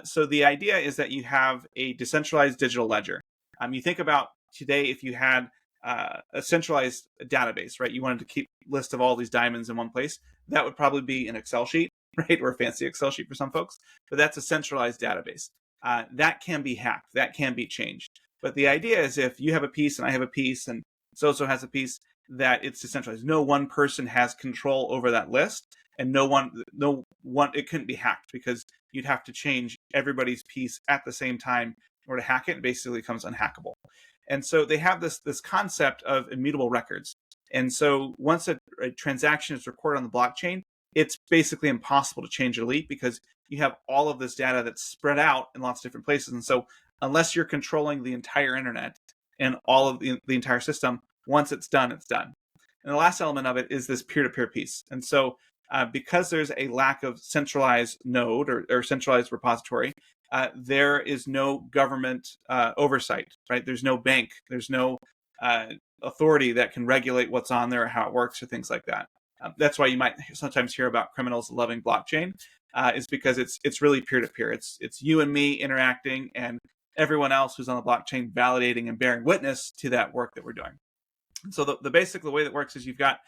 So the idea is that you have a decentralized digital ledger. You think about today, if you had a centralized database, right? You wanted to keep a list of all these diamonds in one place. That would probably be an Excel sheet, right? Or a fancy Excel sheet for some folks. But that's a centralized database. That can be hacked. That can be changed. But the idea is if you have a piece and I have a piece and so has a piece, that it's decentralized. No one person has control over that list, and no one, it couldn't be hacked because you'd have to change everybody's piece at the same time in order to hack it. It basically becomes unhackable. And so they have this concept of immutable records. And so once a transaction is recorded on the blockchain, it's basically impossible to change or delete because you have all of this data that's spread out in lots of different places. And so unless you're controlling the entire internet and all of the entire system, once it's done, it's done. And the last element of it is this peer-to-peer piece. And so because there's a lack of centralized node or centralized repository, there is no government oversight, right? There's no bank, there's no authority that can regulate what's on there or how it works or things like that. That's why you might sometimes hear about criminals loving blockchain, is because it's really peer-to-peer. It's you and me interacting and everyone else who's on the blockchain validating and bearing witness to that work that we're doing. So the way that works is you've got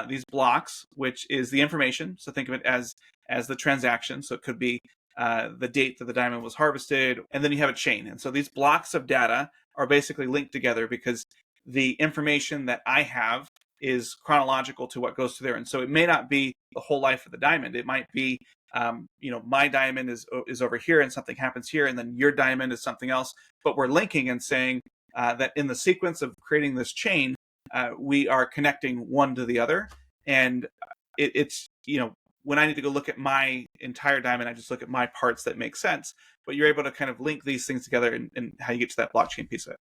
these blocks, which is the information. So think of it as the transaction. So it could be the date that the diamond was harvested, and then you have a chain. And so these blocks of data are basically linked together because the information that I have is chronological to what goes through there. And so it may not be the whole life of the diamond. It might be, my diamond is over here and something happens here, and then your diamond is something else. But we're linking and saying that in the sequence of creating this chain, we are connecting one to the other. And it's when I need to go look at my entire diamond, I just look at my parts that make sense. But you're able to kind of link these things together and how you get to that blockchain piece of it.